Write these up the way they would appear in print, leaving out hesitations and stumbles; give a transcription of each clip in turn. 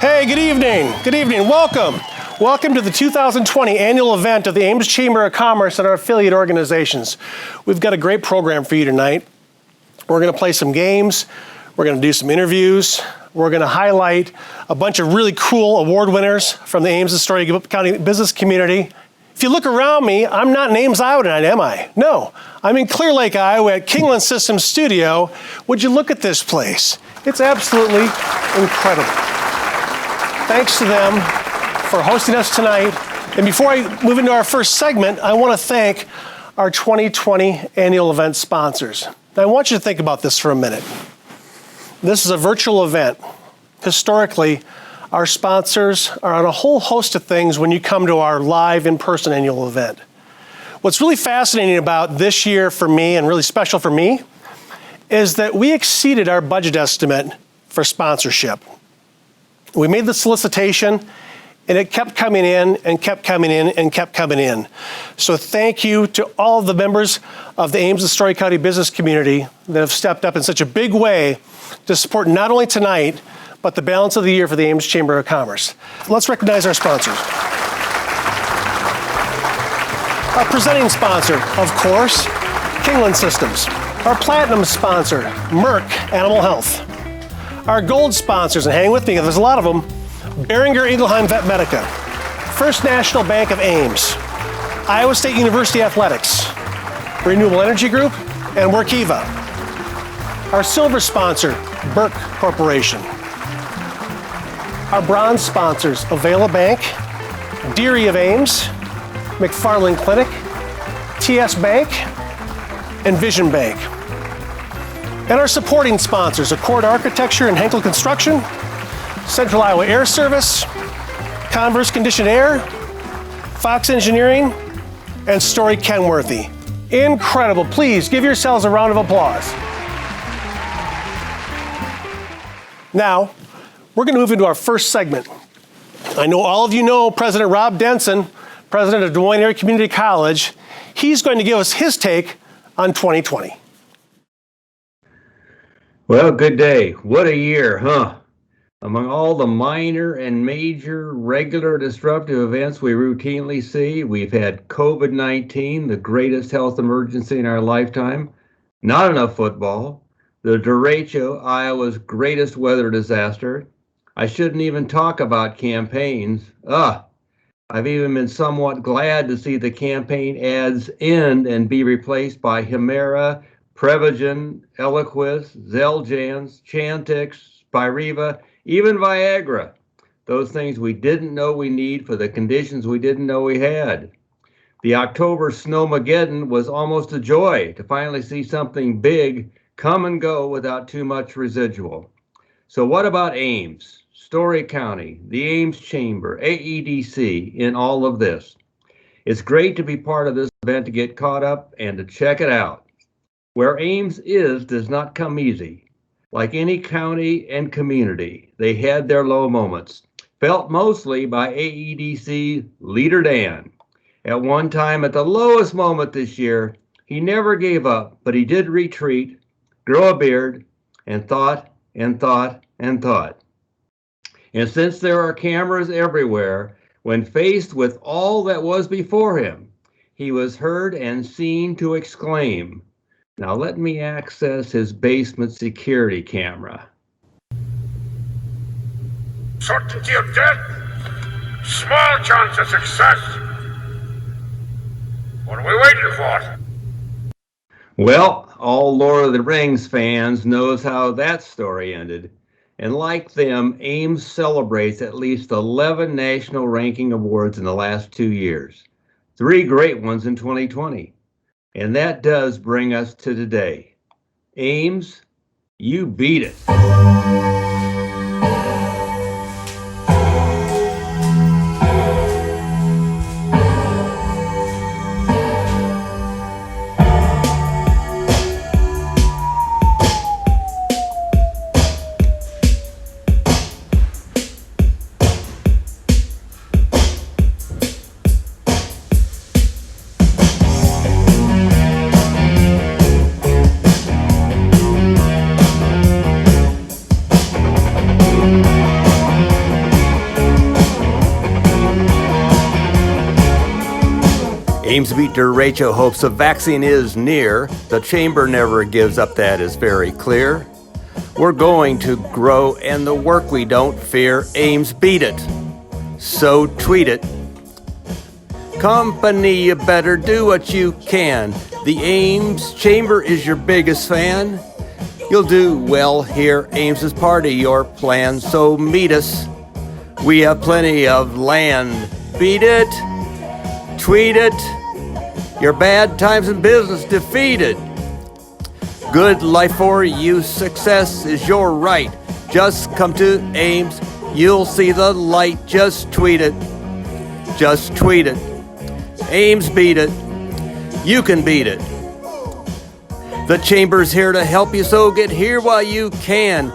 Hey, good evening. Good evening. Welcome. Welcome to the 2020 annual event of the Ames Chamber of Commerce and our affiliate organizations. We've got a great program for you tonight. We're going to play some games. We're going to do some interviews. We're going to highlight a bunch of really cool award winners from the Ames and Story County business community. If you look around me, I'm not in Ames, Iowa tonight, am I? No, I'm in Clear Lake, Iowa at Kingland Systems studio. Would you look at this place? It's absolutely incredible. Thanks to them for hosting us tonight. And before I move into our first segment, I want to thank our 2020 annual event sponsors. Now, I want you to think about this for a minute. This is a virtual event. Historically, our sponsors are on a whole host of things when you come to our live in-person annual event. What's really fascinating about this year for me, and really special for me, is that we exceeded our budget estimate for sponsorship. We made the solicitation, and it kept coming in and kept coming in and kept coming in. So thank you to all of the members of the Ames and Story County business community that have stepped up in such a big way to support not only tonight, but the balance of the year for the Ames Chamber of Commerce. Let's recognize our sponsors. Our presenting sponsor, of course, Kingland Systems. Our platinum sponsor, Merck Animal Health. Our gold sponsors, and hang with me, there's a lot of them, Boehringer Ingelheim Vet Medica, First National Bank of Ames, Iowa State University Athletics, Renewable Energy Group, and Workiva. Our silver sponsor, Burke Corporation. Our bronze sponsors, Avela Bank, Deary of Ames, McFarland Clinic, TS Bank, and Vision Bank. And our supporting sponsors, Accord Architecture and Henkel Construction, Central Iowa Air Service, Converse Conditioned Air, Fox Engineering, and Story Kenworthy. Incredible. Please give yourselves a round of applause. Now, we're going to move into our first segment. I know all of you know President Rob Denson, president of Des Moines Area Community College. He's going to give us his take on 2020. Well, good day. What a year, huh? Among all the minor and major regular disruptive events we routinely see, we've had COVID-19, the greatest health emergency in our lifetime, not enough football, the derecho, Iowa's greatest weather disaster. I shouldn't even talk about campaigns. I've even been somewhat glad to see the campaign ads end and be replaced by Humira, Prevagen, Eliquis, Xeljanz, Chantix, Spiriva, even Viagra. Those things we didn't know we need for the conditions we didn't know we had. The October Snowmageddon was almost a joy to finally see something big come and go without too much residual. So what about Ames, Story County, the Ames Chamber, AEDC in all of this? It's great to be part of this event, to get caught up and to check it out. Where Ames is does not come easy. Like any county and community, they had their low moments, felt mostly by AEDC leader Dan. At one time, at the lowest moment this year, he never gave up, but he did retreat, grow a beard, and thought and thought and thought. And since there are cameras everywhere, when faced with all that was before him, he was heard and seen to exclaim, "Now let me access his basement security camera." Certainty of death, small chance of success. What are we waiting for? Well, all Lord of the Rings fans knows how that story ended. And like them, Ames celebrates at least 11 national ranking awards in the last 2 years. 3 great ones in 2020. And that does bring us to today. Ames, you beat it. Ames beat derecho hopes a vaccine is near. The chamber never gives up, that is very clear. We're going to grow and the work we don't fear. Ames beat it. So tweet it. Company, you better do what you can. The Ames Chamber is your biggest fan. You'll do well here. Ames is part of your plan, so meet us. We have plenty of land. Beat it. Tweet it. Your bad times in business defeated. Good life for you, success is your right. Just come to Ames, you'll see the light. Just tweet it. Just tweet it. Ames beat it. You can beat it. The Chamber's here to help you, so get here while you can.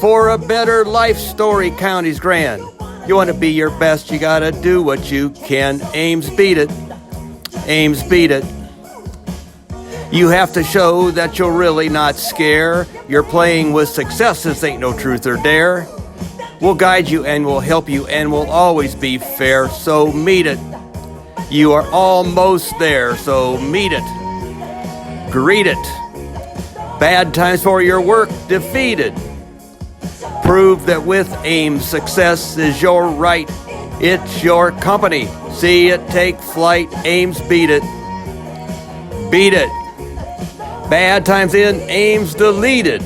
For a better life, Story County's grand. You want to be your best, you gotta do what you can. Ames beat it. Ames beat it. You have to show that you'll really not scare. You're playing with success, this ain't no truth or dare. We'll guide you and we'll help you and we'll always be fair, so meet it. You are almost there, so meet it. Greet it. Bad times for your work defeated. Prove that with Ames, success is your right. It's your company. See it take flight. Ames beat it. Beat it. Bad times in Ames deleted.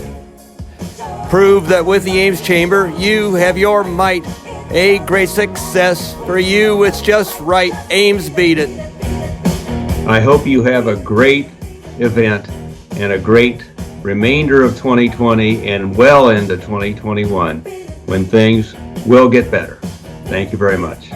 Prove that with the Ames Chamber, you have your might. A great success for you, it's just right. Ames beat it. I hope you have a great event and a great remainder of 2020 and well into 2021 when things will get better. Thank you very much.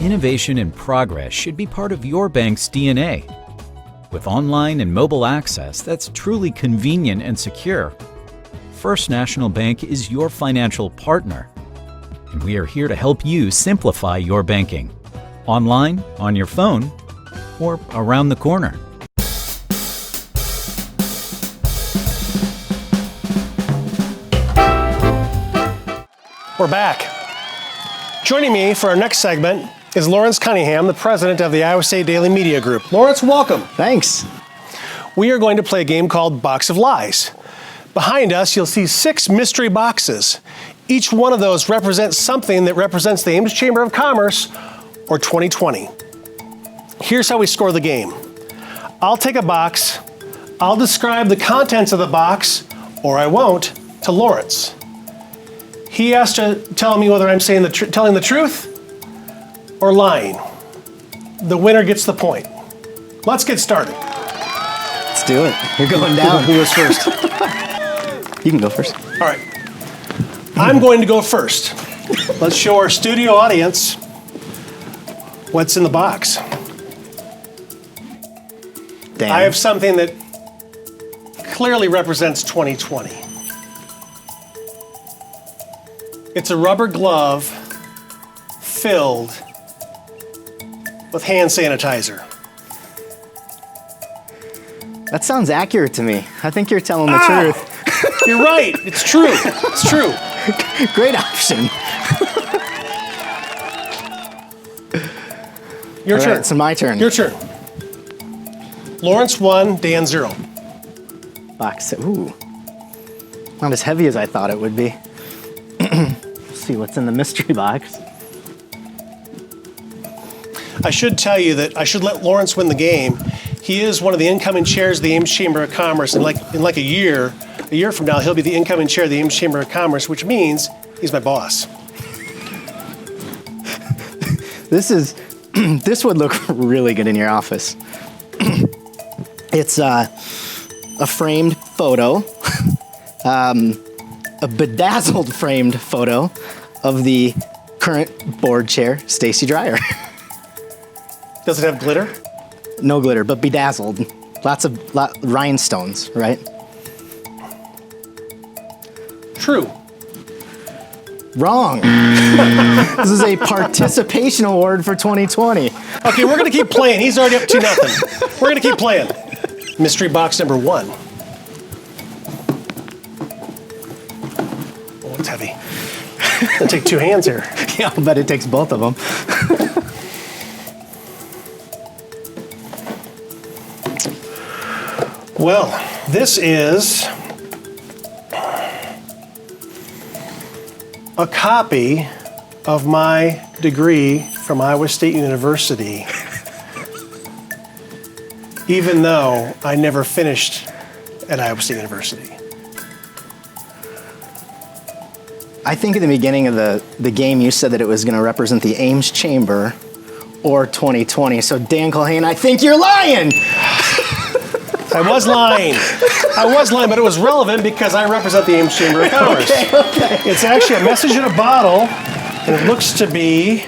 Innovation and progress should be part of your bank's DNA. With online and mobile access that's truly convenient and secure, First National Bank is your financial partner, and we are here to help you simplify your banking. Online, on your phone, or around the corner. We're back. Joining me for our next segment is Lawrence Cunningham, the president of the Iowa State Daily Media Group. Lawrence, welcome. Thanks. We are going to play a game called Box of Lies. Behind us, you'll see 6 mystery boxes. Each one of those represents something that represents the Ames Chamber of Commerce or 2020. Here's how we score the game. I'll take a box, I'll describe the contents of the box, or I won't, to Lawrence. He has to tell me whether I'm saying telling the truth or lying. The winner gets the point. Let's get started. Let's do it. You're going down. Who goes first? You can go first. All right. I'm going to go first. Let's show our studio audience what's in the box. Dan. I have something that clearly represents 2020. It's a rubber glove filled with hand sanitizer. That sounds accurate to me. I think you're telling the truth. You're right. It's true. It's true. Great option. Your All turn. right, it's my turn. Your turn. Lawrence 1, Dan 0. Box. Ooh. Not as heavy as I thought it would be. Let's see what's in the mystery box. I should tell you that I should let Lawrence win the game. He is one of the incoming chairs of the Ames Chamber of Commerce, and in a year from now, he'll be the incoming chair of the Ames Chamber of Commerce, which means he's my boss. This would look really good in your office. It's a framed photo, a bedazzled framed photo of the current board chair, Stacy Dreyer. Does it have glitter? No glitter, but bedazzled. Lots of rhinestones, right? True. Wrong. This is a participation award for 2020. Okay, we're going to keep playing. He's already up 2-0. We're going to keep playing. Mystery box number 1. Oh, it's heavy. It'll take 2 hands here. Yeah, I'll bet it takes both of them. Well, this is a copy of my degree from Iowa State University, even though I never finished at Iowa State University. I think in the beginning of the game, you said that it was going to represent the Ames Chamber or 2020. So Dan Culhane, I think you're lying. I was lying, but it was relevant because I represent the Ames Chamber of Commerce. Okay. It's actually a message in a bottle, and it looks to be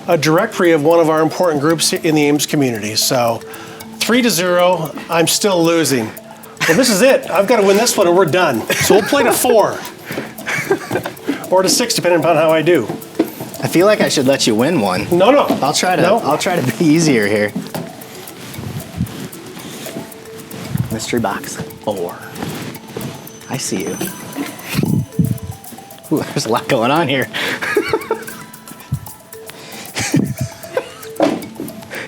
a directory of one of our important groups in the Ames community. So 3-0, I'm still losing. Well, this is it. I've got to win this one, and we're done. So we'll play to 4 or to 6, depending upon how I do. I feel like I should let you win one. No. I'll try to. No. I'll try to be easier here. Mystery box 4. I see you. Ooh, there's a lot going on here.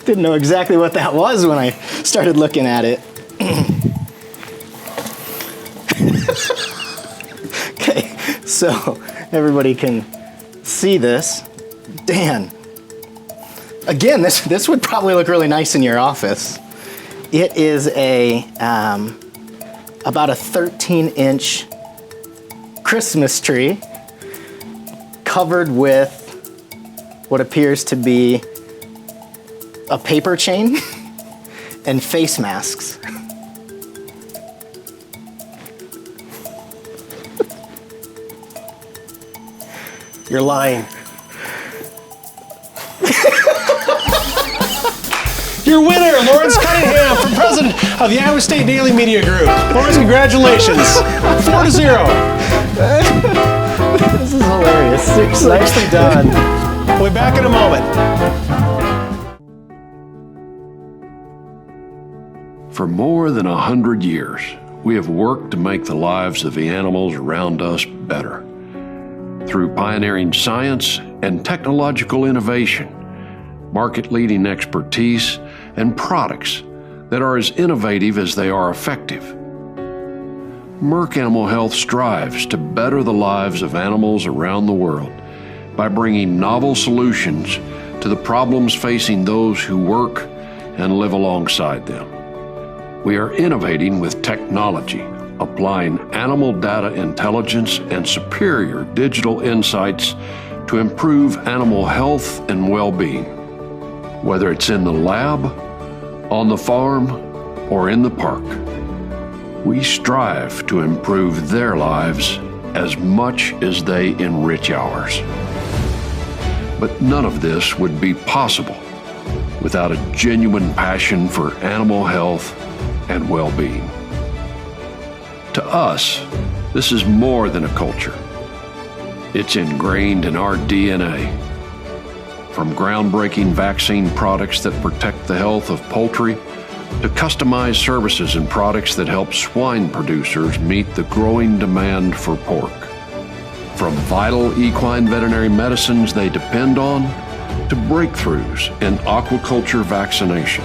Didn't know exactly what that was when I started looking at it. Okay, so everybody can see this. Dan, again, this would probably look really nice in your office. It is about a 13-inch Christmas tree covered with what appears to be a paper chain and face masks. You're lying. Your winner, Lawrence Cunningham, from president of the Iowa State Daily Media Group. Lawrence, congratulations. 4-0. This is hilarious. Seriously. Nicely done. We'll be back in a moment. For more than 100 years, we have worked to make the lives of the animals around us better. Through pioneering science and technological innovation, market-leading expertise, and products that are as innovative as they are effective. Merck Animal Health strives to better the lives of animals around the world by bringing novel solutions to the problems facing those who work and live alongside them. We are innovating with technology, applying animal data intelligence and superior digital insights to improve animal health and well-being. Whether it's in the lab, on the farm, or in the park, we strive to improve their lives as much as they enrich ours. But none of this would be possible without a genuine passion for animal health and well-being. To us, this is more than a culture. It's ingrained in our DNA. From groundbreaking vaccine products that protect the health of poultry to customized services and products that help swine producers meet the growing demand for pork. From vital equine veterinary medicines they depend on to breakthroughs in aquaculture vaccination.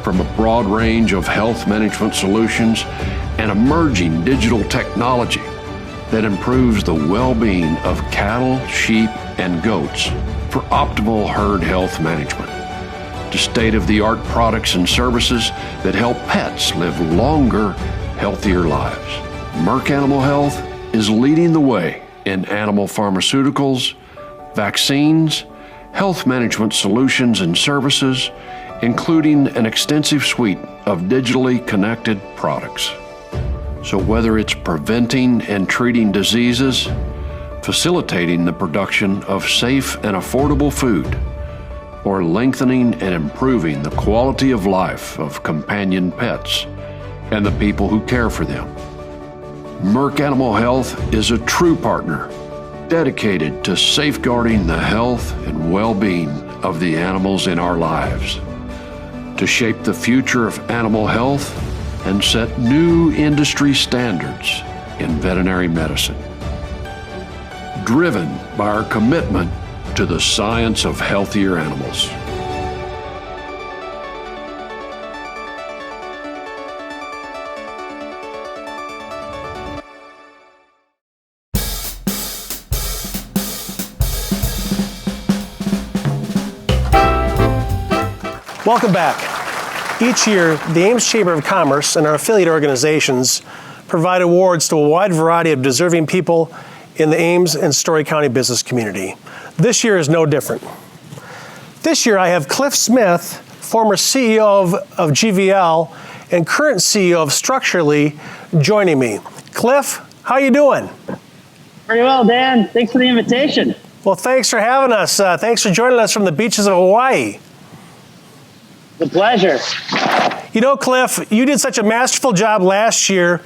From a broad range of health management solutions and emerging digital technology that improves the well-being of cattle, sheep, and goats for optimal herd health management, to state-of-the-art products and services that help pets live longer, healthier lives. Merck Animal Health is leading the way in animal pharmaceuticals, vaccines, health management solutions and services, including an extensive suite of digitally connected products. So whether it's preventing and treating diseases, facilitating the production of safe and affordable food, or lengthening and improving the quality of life of companion pets and the people who care for them. Merck Animal Health is a true partner, dedicated to safeguarding the health and well-being of the animals in our lives, to shape the future of animal health and set new industry standards in veterinary medicine. Driven by our commitment to the science of healthier animals. Welcome back. Each year, the Ames Chamber of Commerce and our affiliate organizations provide awards to a wide variety of deserving people in the Ames and Story County business community. This year is no different. This year, I have Cliff Smith, former CEO of GVL and current CEO of Structurally, joining me. Cliff, how you doing? Pretty well, Dan. Thanks for the invitation. Well, thanks for having us. Thanks for joining us from the beaches of Hawaii. It's a pleasure. You know, Cliff, you did such a masterful job last year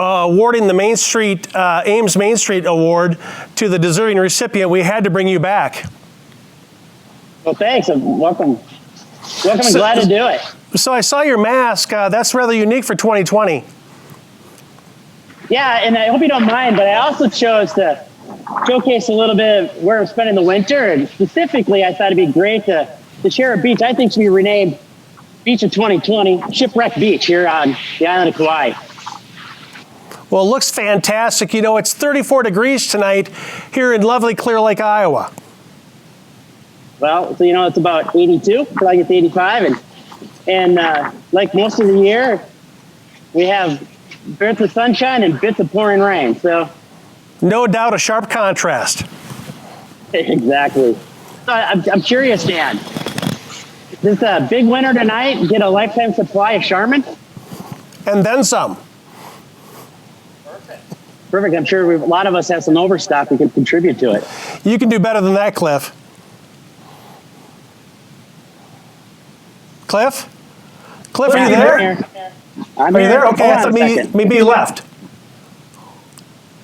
awarding the Ames Main Street Award to the deserving recipient. We had to bring you back. Well, thanks. Welcome and glad to do it. So I saw your mask. That's rather unique for 2020. Yeah, and I hope you don't mind, but I also chose to showcase a little bit of where I'm spending the winter, and specifically, I thought it'd be great to share a beach I think should be renamed Beach of 2020, Shipwreck Beach here on the island of Kauai. Well, it looks fantastic. You know, it's 34 degrees tonight here in lovely Clear Lake, Iowa. Well, so it's about 82, probably gets 85, and like most of the year, we have bits of sunshine and bits of pouring rain. So, no doubt, a sharp contrast. Exactly. So I'm curious, Dan. This big winter tonight, get a lifetime supply of Charmin? And then some. Perfect. I'm sure a lot of us have some overstock we can contribute to it. You can do better than that, Cliff. Cliff? Cliff, are you there? Are you there? Okay, I thought maybe you left.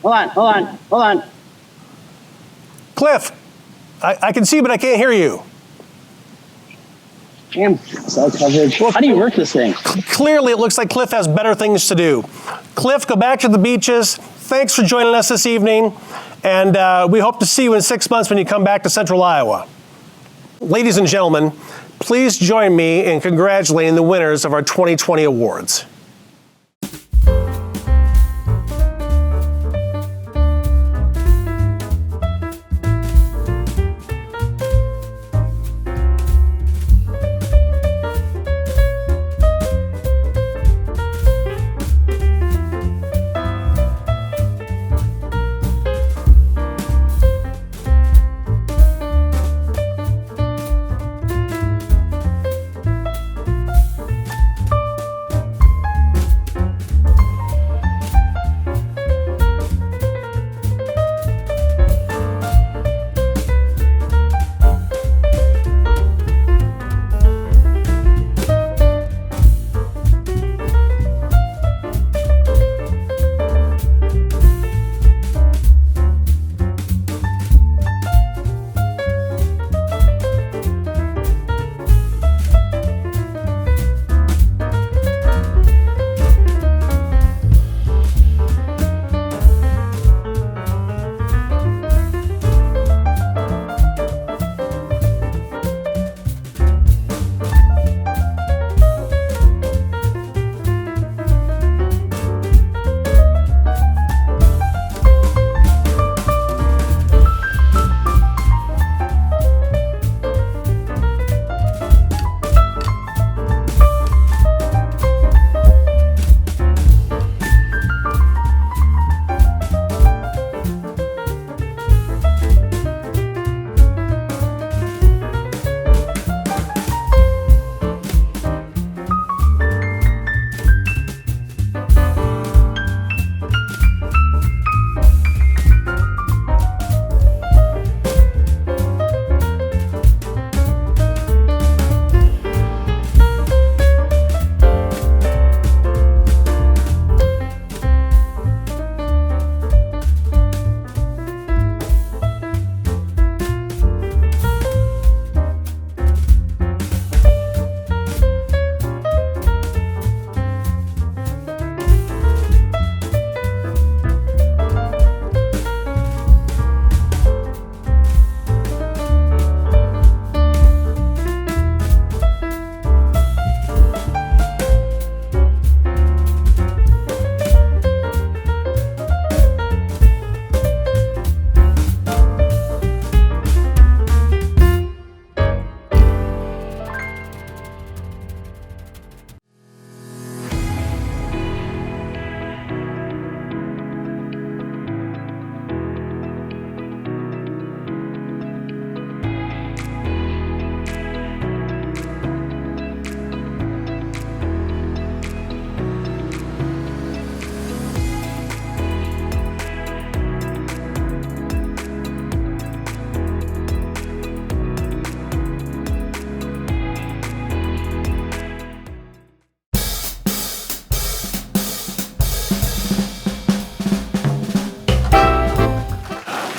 Hold on. Cliff, I can see, but I can't hear you. Damn, cell coverage. How do you work this thing? Clearly, it looks like Cliff has better things to do. Cliff, go back to the beaches. Thanks for joining us this evening, and we hope to see you in 6 months when you come back to Central Iowa. Ladies and gentlemen, please join me in congratulating the winners of our 2020 awards.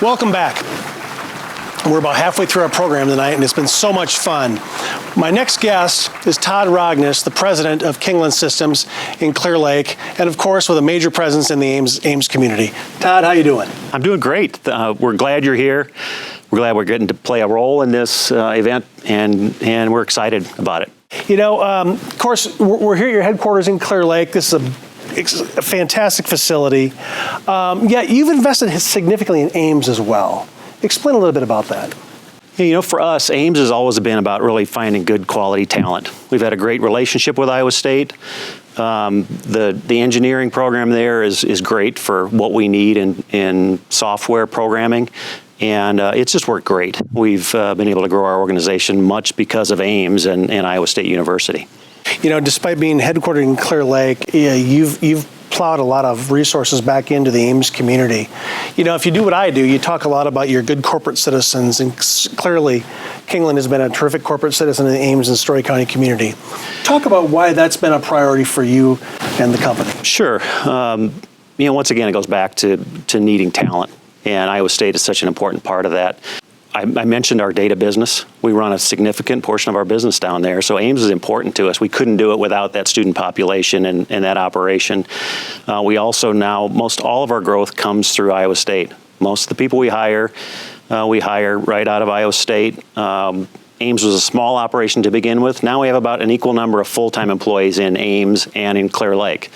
Welcome back. We're about halfway through our program tonight, and it's been so much fun. My next guest is Todd Rogness, the president of Kingland Systems in Clear Lake, and of course with a major presence in the Ames community. Todd, how you doing? I'm doing great. We're glad you're here. We're glad we're getting to play a role in this event, and we're excited about it. You know, of course, we're here at your headquarters in Clear Lake. This is a fantastic facility. Yet you've invested significantly in Ames as well. Explain a little bit about that. You know, for us, Ames has always been about really finding good quality talent. We've had a great relationship with Iowa State. The engineering program there is great for what we need in software programming, and it's just worked great. We've been able to grow our organization much because of Ames and Iowa State University. You know, despite being headquartered in Clear Lake, you've plowed a lot of resources back into the Ames community. You know, if you do what I do, you talk a lot about your good corporate citizens, and clearly Kingland has been a terrific corporate citizen in the Ames and Story County community. Talk about why that's been a priority for you and the company. Sure. You know, once again, it goes back to needing talent, and Iowa State is such an important part of that. I mentioned our data business. We run a significant portion of our business down there, so Ames is important to us. We couldn't do it without that student population and that operation. We also now, most all of our growth comes through Iowa State. Most of the people we hire right out of Iowa State. Ames was a small operation to begin with. Now we have about an equal number of full-time employees in Ames and in Clear Lake.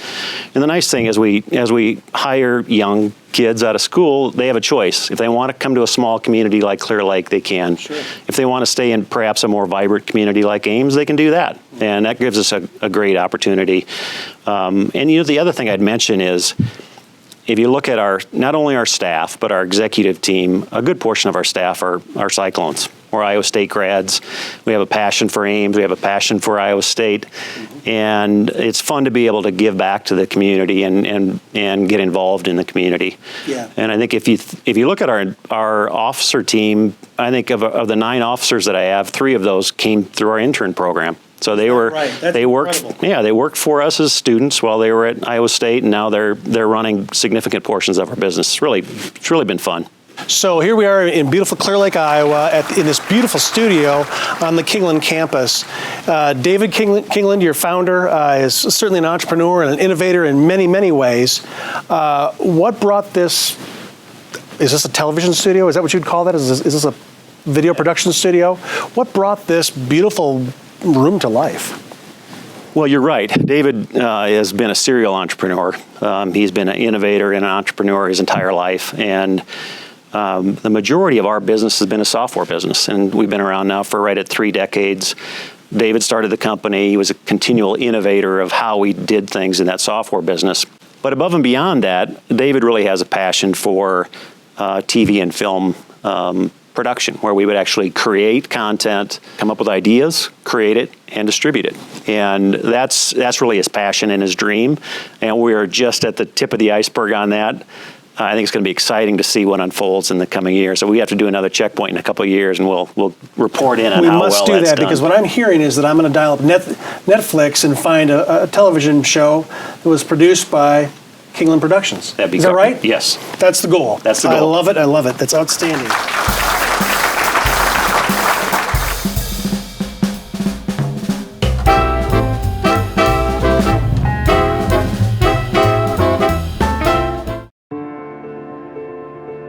And the nice thing is as we hire young kids out of school, they have a choice. If they want to come to a small community like Clear Lake, they can. Sure. If they want to stay in perhaps a more vibrant community like Ames, they can do that. And that gives us a great opportunity. And you know, the other thing I'd mention is, if you look at not only our staff, but our executive team, a good portion of our staff are Cyclones. We're Iowa State grads. We have a passion for Ames. We have a passion for Iowa State. And it's fun to be able to give back to the community and get involved in the community. Yeah. And I think if you look at our officer team, I think of the 9 officers that I have, 3 of those came through our intern program. So they worked for us as students while they were at Iowa State, and now they're running significant portions of our business. It's really been fun. So here we are in beautiful Clear Lake, Iowa, in this beautiful studio on the Kingland campus. David Kingland, your founder, is certainly an entrepreneur and an innovator in many, many ways. What brought this? Is this a television studio? Is that what you'd call that? Is this a video production studio? What brought this beautiful room to life? Well, you're right. David has been a serial entrepreneur. He's been an innovator and an entrepreneur his entire life, and the majority of our business has been a software business, and we've been around now for right at 3 decades. David started the company. He was a continual innovator of how we did things in that software business. But above and beyond that, David really has a passion for TV and film production, where we would actually create content, come up with ideas, create it, and distribute it. And that's really his passion and his dream. And we're just at the tip of the iceberg on that. I think it's going to be exciting to see what unfolds in the coming years. So we have to do another checkpoint in a couple of years, and we'll report in on how well that's done. We must do that, because what I'm hearing is that I'm going to dial up Netflix and find a television show that was produced by Kingland Productions. Is that right? Yes. That's the goal. That's the goal. I love it. I love it. That's outstanding.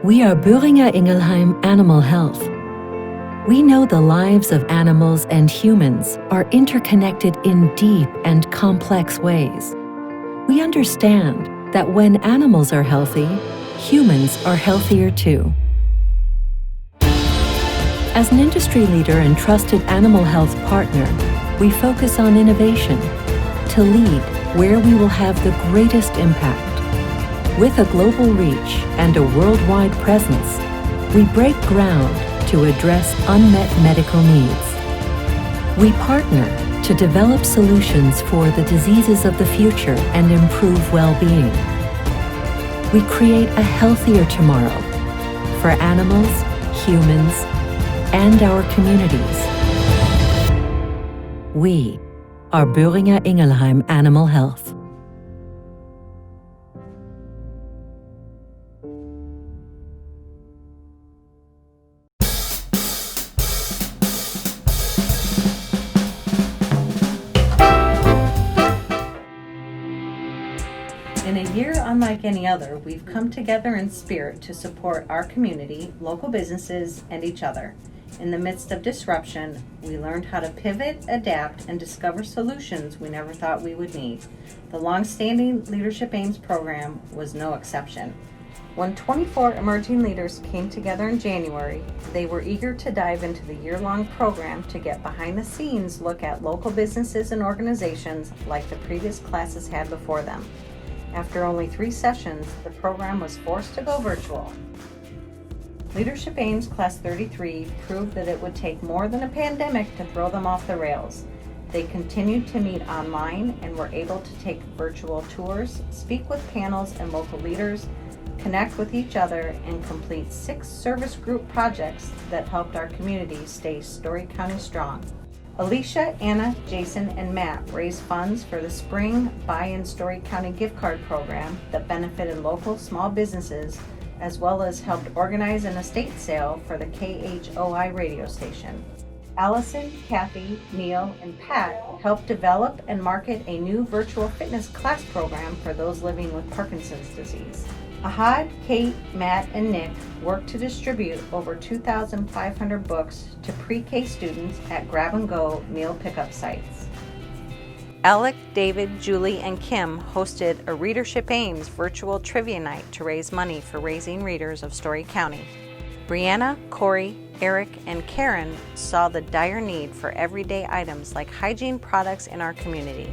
We are Boehringer Ingelheim Animal Health. We know the lives of animals and humans are interconnected in deep and complex ways. We understand that when animals are healthy, humans are healthier too. As an industry leader and trusted animal health partner, we focus on innovation to lead where we will have the greatest impact. With a global reach and a worldwide presence, we break ground to address unmet medical needs. We partner to develop solutions for the diseases of the future and improve well-being. We create a healthier tomorrow for animals, humans, and our communities. We are Boehringer Ingelheim Animal Health. In a year unlike any other, we've come together in spirit to support our community, local businesses, and each other. In the midst of disruption, we learned how to pivot, adapt, and discover solutions we never thought we would need. The long-standing Leadership Ames program was no exception. When 24 emerging leaders came together in January, they were eager to dive into the year-long program to get behind-the-scenes look at local businesses and organizations like the previous classes had before them. After only 3 sessions, the program was forced to go virtual. Leadership Ames Class 33 proved that it would take more than a pandemic to throw them off the rails. They continued to meet online and were able to take virtual tours, speak with panels and local leaders, connect with each other, and complete 6 service group projects that helped our community stay Story County strong. Alicia, Anna, Jason, and Matt raised funds for the spring Buy-in Story County gift card program that benefited local small businesses, as well as helped organize an estate sale for the KHOI radio station. Allison, Kathy, Neil, and Pat helped develop and market a new virtual fitness class program for those living with Parkinson's disease. Ahad, Kate, Matt, and Nick worked to distribute over 2,500 books to pre-K students at grab-and-go meal pickup sites. Alec, David, Julie, and Kim hosted a Readership Ames virtual trivia night to raise money for raising readers of Story County. Brianna, Corey, Eric, and Karen saw the dire need for everyday items like hygiene products in our community.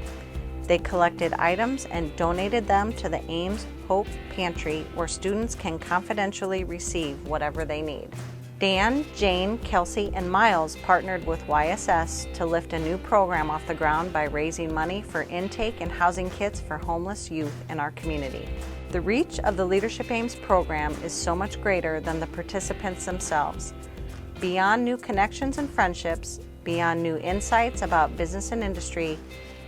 They collected items and donated them to the Ames Hope Pantry, where students can confidentially receive whatever they need. Dan, Jane, Kelsey, and Miles partnered with YSS to lift a new program off the ground by raising money for intake and housing kits for homeless youth in our community. The reach of the Leadership Ames program is so much greater than the participants themselves. Beyond new connections and friendships, beyond new insights about business and industry,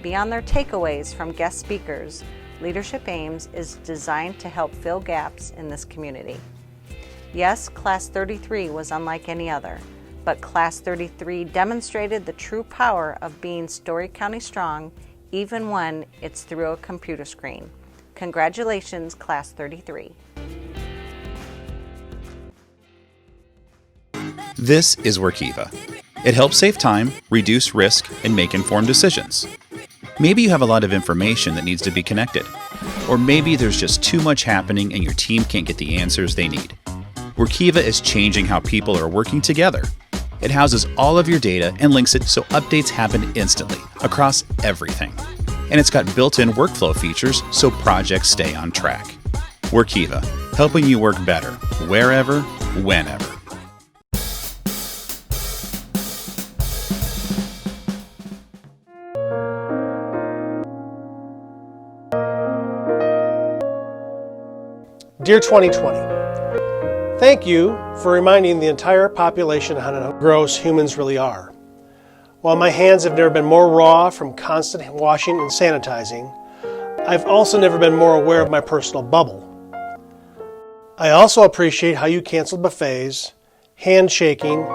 beyond their takeaways from guest speakers, Leadership Ames is designed to help fill gaps in this community. Yes, Class 33 was unlike any other, but Class 33 demonstrated the true power of being Story County strong, even when it's through a computer screen. Congratulations, Class 33. This is Workiva. It helps save time, reduce risk, and make informed decisions. Maybe you have a lot of information that needs to be connected, or maybe there's just too much happening and your team can't get the answers they need. Workiva is changing how people are working together. It houses all of your data and links it so updates happen instantly across everything. And it's got built-in workflow features so projects stay on track. Workiva, helping you work better, wherever, whenever. Dear 2020, thank you for reminding the entire population how gross humans really are. While my hands have never been more raw from constant washing and sanitizing, I've also never been more aware of my personal bubble. I also appreciate how you canceled buffets, handshaking,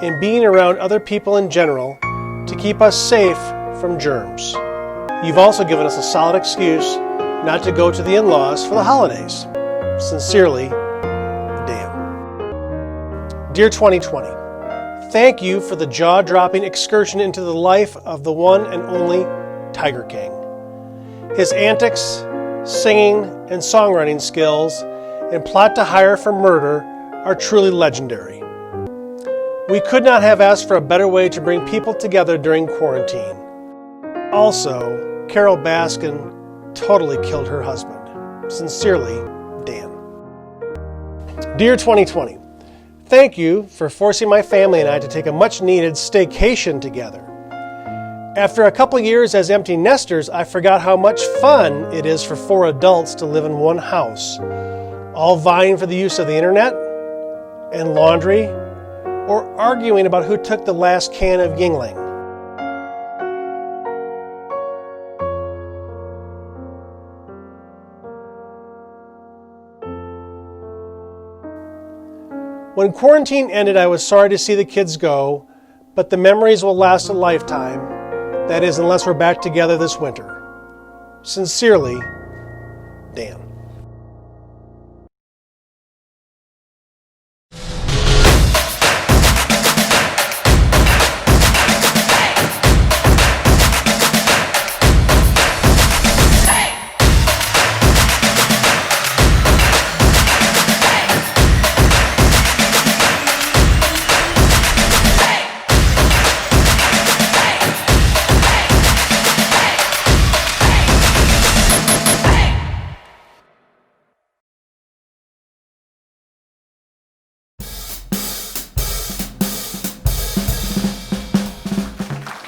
and being around other people in general to keep us safe from germs. You've also given us a solid excuse not to go to the in-laws for the holidays. Sincerely, Dan. Dear 2020, thank you for the jaw-dropping excursion into the life of the one and only Tiger King. His antics, singing, and songwriting skills and plot to hire for murder are truly legendary. We could not have asked for a better way to bring people together during quarantine. Also, Carol Baskin totally killed her husband. Sincerely, Dan. Dear 2020, thank you for forcing my family and I to take a much-needed staycation together. After a couple years as empty nesters, I forgot how much fun it is for 4 adults to live in one house, all vying for the use of the internet and laundry, or arguing about who took the last can of Yingling. When quarantine ended, I was sorry to see the kids go, but the memories will last a lifetime. That is, unless we're back together this winter. Sincerely, Dan.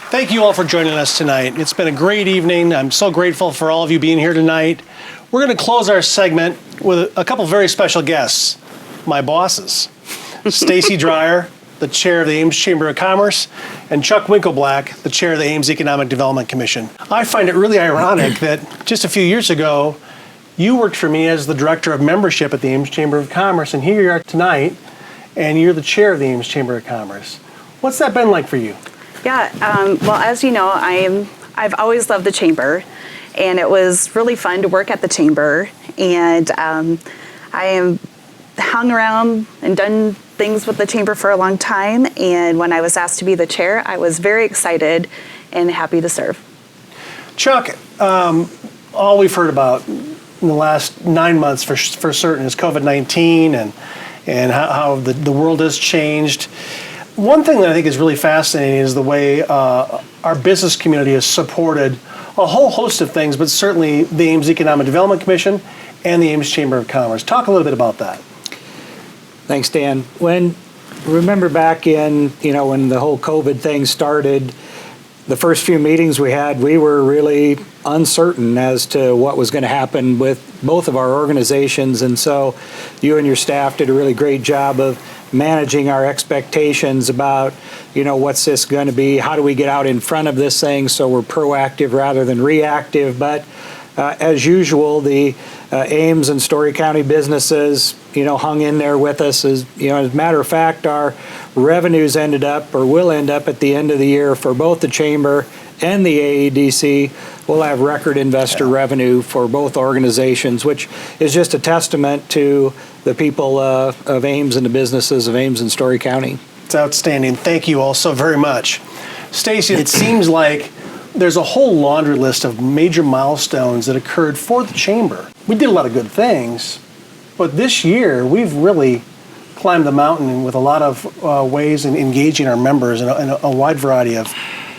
Thank you all for joining us tonight. It's been a great evening. I'm so grateful for all of you being here tonight. We're going to close our segment with a couple very special guests, my bosses. Stacy Dreyer, the chair of the Ames Chamber of Commerce, and Chuck Winkleblack, the chair of the Ames Economic Development Commission. I find it really ironic that just a few years ago, you worked for me as the director of membership at the Ames Chamber of Commerce, and here you are tonight, and you're the chair of the Ames Chamber of Commerce. What's that been like for you? Yeah, well, as you know, I've always loved the chamber, and it was really fun to work at the chamber. And I am hung around and done things with the chamber for a long time. And when I was asked to be the chair, I was very excited and happy to serve. Chuck, all we've heard about in the last 9 months for certain is COVID-19 and how the world has changed. One thing that I think is really fascinating is the way our business community has supported a whole host of things, but certainly the Ames Economic Development Commission and the Ames Chamber of Commerce. Talk a little bit about that. Thanks, Dan. Remember back in, when the whole COVID thing started, the first few meetings we had, we were really uncertain as to what was going to happen with both of our organizations. And so you and your staff did a really great job of managing our expectations about, what's this going to be? How do we get out in front of this thing so we're proactive rather than reactive? But as usual, the Ames and Story County businesses, hung in there with us. As a matter of fact, our revenues will end up at the end of the year for both the Chamber and the AEDC. We'll have record investor revenue for both organizations, which is just a testament to the people of Ames and the businesses of Ames and Story County. It's outstanding. Thank you all so very much. Stacy, it seems like there's a whole laundry list of major milestones that occurred for the Chamber. We did a lot of good things, but this year we've really climbed the mountain with a lot of ways in engaging our members in a wide variety of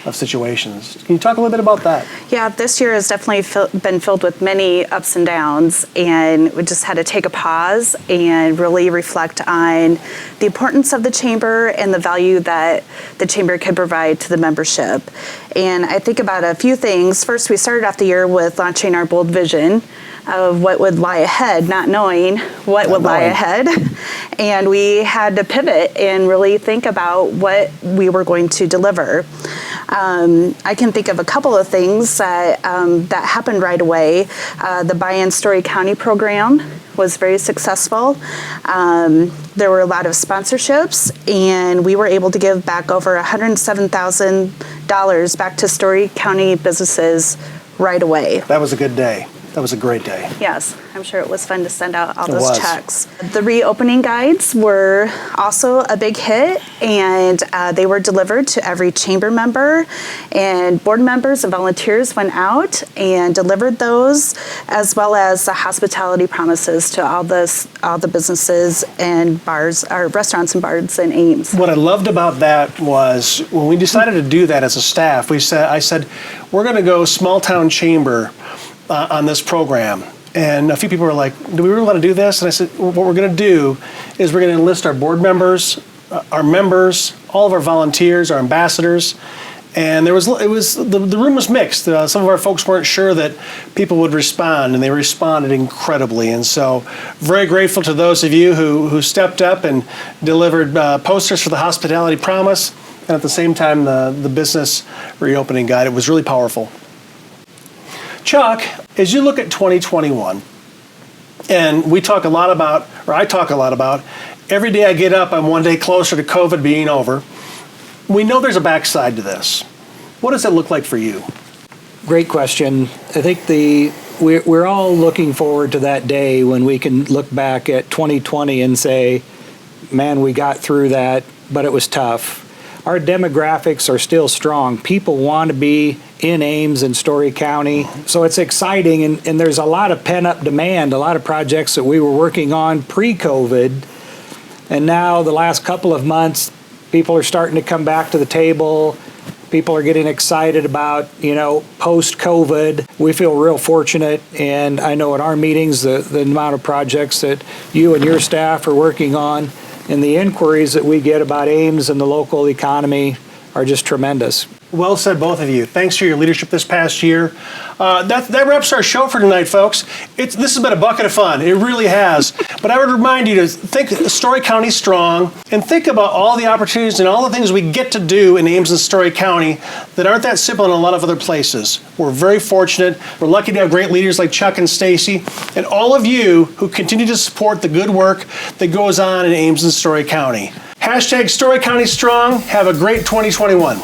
situations. Can you talk a little bit about that? Yeah, this year has definitely been filled with many ups and downs, and we just had to take a pause and really reflect on the importance of the Chamber and the value that the Chamber can provide to the membership. And I think about a few things. First, we started off the year with launching our bold vision of what would lie ahead, not knowing what would lie ahead. And we had to pivot and really think about what we were going to deliver. I can think of a couple of things that happened right away. The Buy-in Story County program was very successful. There were a lot of sponsorships, and we were able to give back over $107,000 back to Story County businesses right away. That was a good day. That was a great day. Yes, I'm sure it was fun to send out all those checks. The reopening guides were also a big hit, and they were delivered to every chamber member, and board members and volunteers went out and delivered those, as well as the hospitality promises to all the businesses and bars, or restaurants and bars in Ames. What I loved about that was when we decided to do that as a staff, I said, we're going to go small town chamber on this program. And a few people were like, do we really want to do this? And I said, well, what we're going to do is we're going to enlist our board members, our members, all of our volunteers, our ambassadors. And the room was mixed. Some of our folks weren't sure that people would respond, and they responded incredibly. And so very grateful to those of you who stepped up and delivered posters for the hospitality promise, and at the same time the business reopening guide. It was really powerful. Chuck, as you look at 2021, and I talk a lot about, every day I get up, I'm one day closer to COVID being over. We know there's a backside to this. What does it look like for you? Great question. I think the we're all looking forward to that day when we can look back at 2020 and say, man, we got through that, but it was tough. Our demographics are still strong. People want to be in Ames and Story County. So it's exciting, and there's a lot of pent-up demand, a lot of projects that we were working on pre-COVID. And now the last couple of months, people are starting to come back to the table. People are getting excited about, post-COVID. We feel real fortunate, and I know at our meetings, the amount of projects that you and your staff are working on and the inquiries that we get about Ames and the local economy are just tremendous. Well said, both of you. Thanks for your leadership this past year. That wraps our show for tonight, folks. This has been a bucket of fun. It really has. But I would remind you to think Story County strong and think about all the opportunities and all the things we get to do in Ames and Story County that aren't that simple in a lot of other places. We're very fortunate. We're lucky to have great leaders like Chuck and Stacy and all of you who continue to support the good work that goes on in Ames and Story County. #Story County Strong. Have a great 2021.